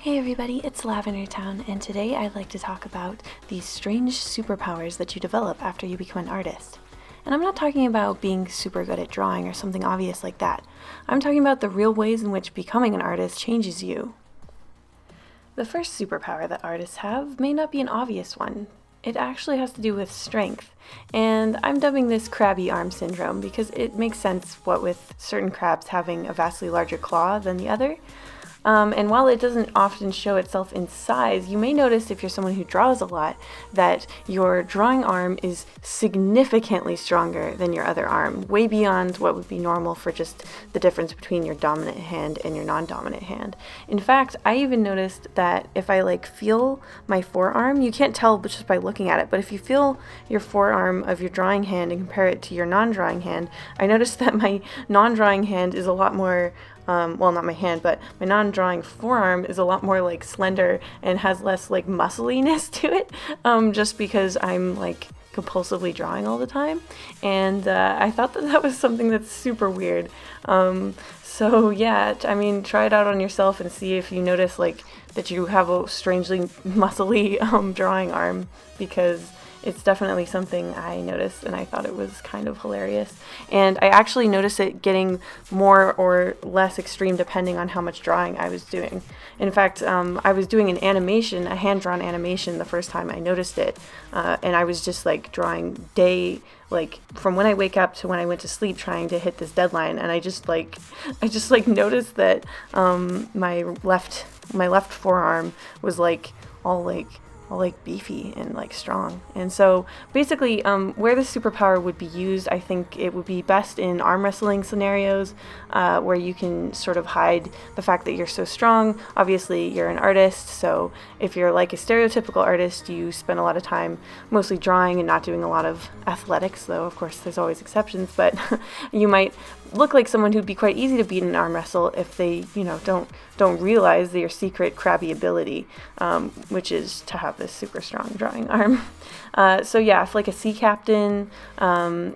Hey everybody, it's Lavender Town, and today I'd like to talk about these strange superpowers that you develop after you become an artist. And I'm not talking about being super good at drawing or something obvious like that. I'm talking about the real ways in which becoming an artist changes you. The first superpower that artists have may not be an obvious one. It actually has to do with strength, and I'm dubbing this crabby arm syndrome because it makes sense what with certain crabs having a vastly larger claw than the other. And while it doesn't often show itself in size, you may notice if you're someone who draws a lot that your drawing arm is significantly stronger than your other arm, way beyond what would be normal for just the difference between your dominant hand and your non-dominant hand. In fact, I even noticed that if I feel my forearm, you can't tell just by looking at it, but if you feel your forearm of your drawing hand and compare it to your non-drawing hand, I noticed that my non-drawing hand is a lot more not my hand, but my non-drawing forearm is a lot more slender and has less muscliness to it, just because I'm compulsively drawing all the time. And I thought that was something that's super weird. So yeah, try it out on yourself and see if you notice that you have a strangely muscly drawing arm, because it's definitely something I noticed, and I thought it was kind of hilarious. And I actually noticed it getting more or less extreme depending on how much drawing I was doing. In fact, I was doing a hand-drawn animation the first time I noticed it, and I was just drawing from when I wake up to when I went to sleep, trying to hit this deadline. And I just noticed that my left forearm was all beefy and strong. And so basically where the superpower would be used, I think it would be best in arm wrestling scenarios, where you can sort of hide the fact that you're so strong. Obviously you're an artist, so if you're a stereotypical artist, you spend a lot of time mostly drawing and not doing a lot of athletics, though of course there's always exceptions. But you might look like someone who'd be quite easy to beat in an arm wrestle if they don't realize their secret crabby ability, which is to have this super strong drawing arm. So yeah, if a sea captain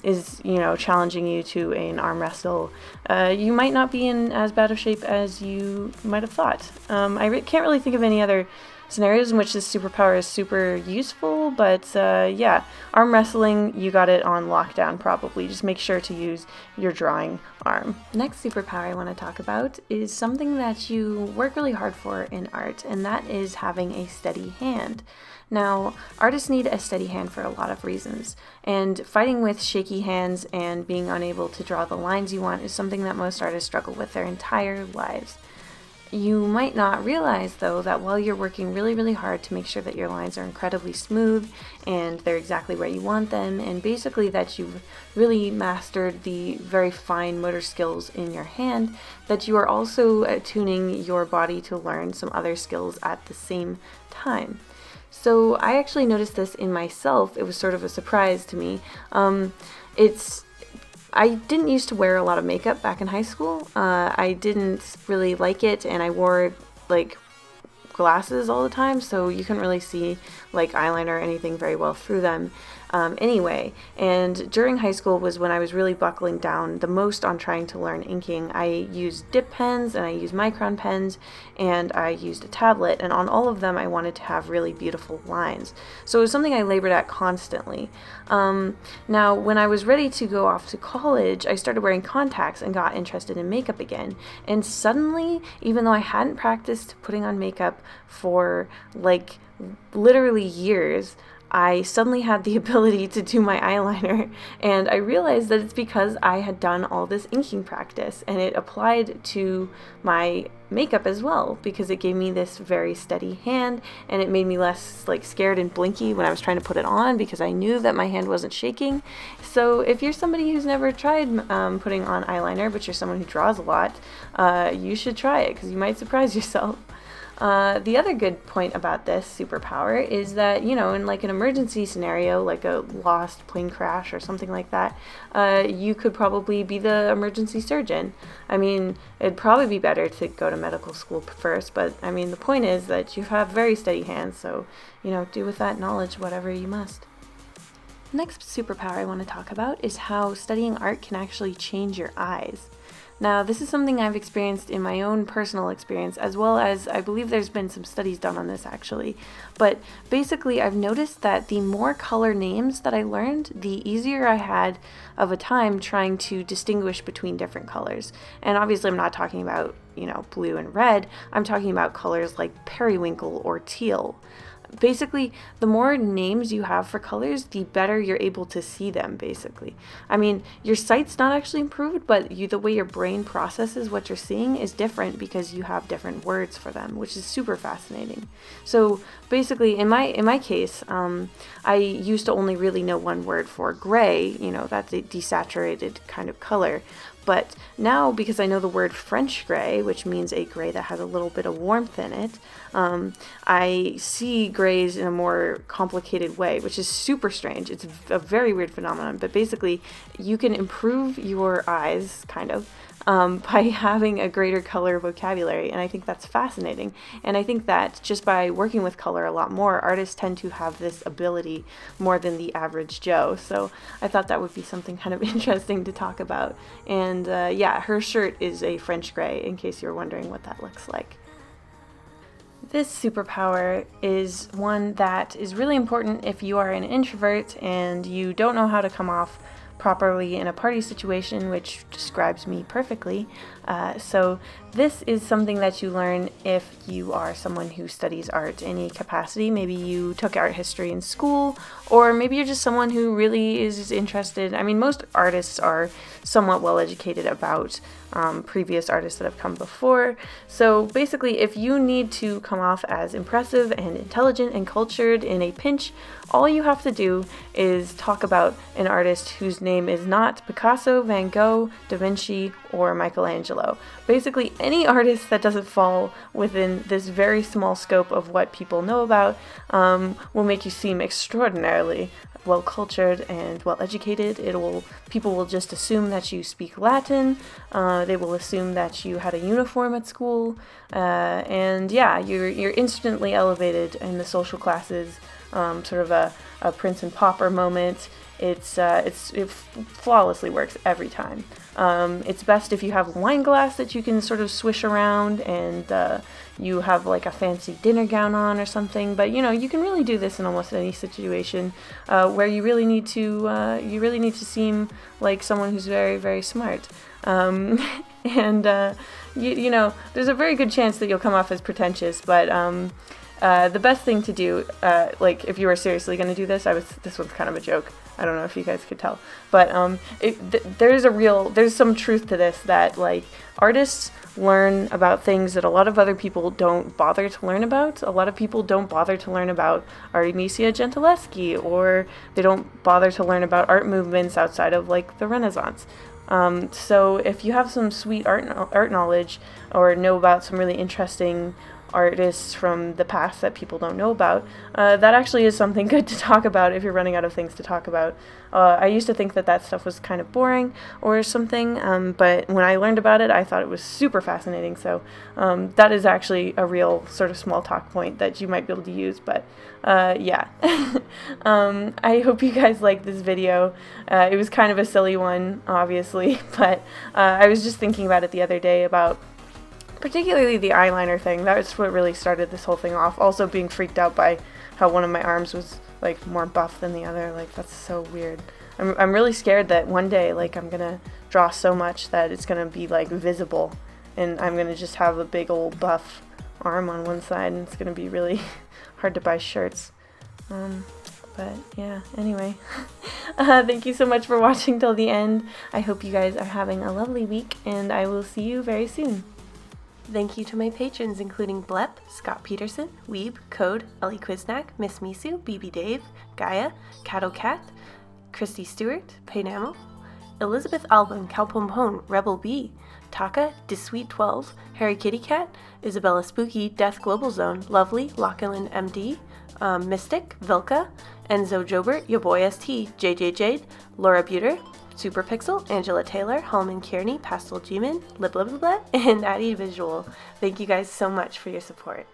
is challenging you to an arm wrestle, you might not be in as bad of shape as you might have thought. Can't really think of any other scenarios in which this superpower is super useful, but yeah, arm wrestling, you got it on lockdown probably. Just make sure to use your drawing arm. Next superpower I want to talk about is something that you work really hard for in art, and that is having a steady hand. Now, artists need a steady hand for a lot of reasons, and fighting with shaky hands and being unable to draw the lines you want is something that most artists struggle with their entire lives. You might not realize, though, that while you're working really, really hard to make sure that your lines are incredibly smooth and they're exactly where you want them, and basically that you've really mastered the very fine motor skills in your hand, that you are also tuning your body to learn some other skills at the same time. So I actually noticed this in myself. It was sort of a surprise to me. I didn't used to wear a lot of makeup back in high school. I didn't really like it, and I wore glasses all the time, so you couldn't really see eyeliner or anything very well through them. Anyway, and during high school was when I was really buckling down the most on trying to learn inking. I used dip pens, and I used micron pens, and I used a tablet, and on all of them I wanted to have really beautiful lines. So it was something I labored at constantly. Now, when I was ready to go off to college, I started wearing contacts and got interested in makeup again. And suddenly, even though I hadn't practiced putting on makeup for literally years, I suddenly had the ability to do my eyeliner, and I realized that it's because I had done all this inking practice, and it applied to my makeup as well, because it gave me this very steady hand, and it made me less scared and blinky when I was trying to put it on, because I knew that my hand wasn't shaking. So if you're somebody who's never tried putting on eyeliner, but you're someone who draws a lot, you should try it, because you might surprise yourself. The other good point about this superpower is that, in an emergency scenario, like a lost plane crash or something like that, you could probably be the emergency surgeon. It'd probably be better to go to medical school first, but the point is that you have very steady hands, so, do with that knowledge whatever you must. Next superpower I want to talk about is how studying art can actually change your eyes. Now, this is something I've experienced in my own personal experience, as well as I believe there's been some studies done on this actually. But basically, I've noticed that the more color names that I learned, the easier I had of a time trying to distinguish between different colors. And obviously, I'm not talking about, blue and red. I'm talking about colors like periwinkle or teal. Basically, the more names you have for colors, the better you're able to see them, basically. I mean, your sight's not actually improved, but the way your brain processes what you're seeing is different because you have different words for them, which is super fascinating. So basically, in my case, I used to only really know one word for gray, that's a desaturated kind of color. But now, because I know the word French gray, which means a gray that has a little bit of warmth in it, I see grays in a more complicated way, which is super strange. It's a very weird phenomenon, but basically you can improve your eyes, kind of, by having a greater color vocabulary, and I think that's fascinating. And I think that just by working with color a lot more, artists tend to have this ability more than the average Joe. So I thought that would be something kind of interesting to talk about. And yeah, her shirt is a French gray, in case you're wondering what that looks like. This superpower is one that is really important if you are an introvert and you don't know how to come off properly in a party situation, which describes me perfectly. So this is something that you learn if you are someone who studies art in any capacity. Maybe you took art history in school, or maybe you're just someone who really is interested. I mean, most artists are somewhat well educated about previous artists that have come before. So basically, if you need to come off as impressive and intelligent and cultured in a pinch, all you have to do is talk about an artist whose name is not Picasso, Van Gogh, Da Vinci, or Michelangelo. Basically, any artist that doesn't fall within this very small scope of what people know about will make you seem extraordinarily well cultured and well educated. People will just assume that you speak Latin. They will assume that you had a uniform at school, and yeah, you're instantly elevated in the social classes. Sort of a Prince and Pauper moment. It flawlessly works every time. It's best if you have a wine glass that you can sort of swish around, and you have like a fancy dinner gown on or something. But you can really do this in almost any situation where you really need to seem like someone who's very, very smart. And there's a very good chance that you'll come off as pretentious, but the best thing to do, like if you are seriously going to do this, this one's kind of a joke. I don't know if you guys could tell, but there's some truth to this, that like artists learn about things that a lot of other people don't bother to learn about. A lot of people don't bother to learn about Artemisia Gentileschi, or they don't bother to learn about art movements outside of like the Renaissance. So if you have some sweet art knowledge, or know about some really interesting artists from the past that people don't know about, that actually is something good to talk about if you're running out of things to talk about. I used to think that stuff was kind of boring or something, but when I learned about it, I thought it was super fascinating. So that is actually a real sort of small talk point that you might be able to use. But yeah, I hope you guys liked this video. It was kind of a silly one, obviously, but I was just thinking about it the other day, about particularly the eyeliner thing. That's what really started this whole thing off. Also being freaked out by how one of my arms was like more buff than the other. Like, that's so weird. I'm really scared that one day, like, I'm gonna draw so much that it's gonna be like visible, and I'm gonna just have a big old buff arm on one side, and it's gonna be really hard to buy shirts. But yeah, anyway, thank you so much for watching till the end. I hope you guys are having a lovely week, and I will see you very soon. Thank you to my patrons, including Blep, Scott Peterson, Weeb, Code, Ellie Quiznak, Miss Misu, BB Dave, Gaia, Catto Cat, Christy Stewart, Paynamo, Elizabeth Album, Calpompone, Rebel B, Taka, Disweet12, Harry Kitty Cat, Isabella Spooky, Death Global Zone, Lovely, Lachlan MD, Mystic, Vilka, Enzo Jobert, Your Boy ST, JJ Jade, Laura Buter, Super Pixel, Angela Taylor, Hallman Kearney, Pastel G-Man, Lib and Addie Visual. Thank you guys so much for your support.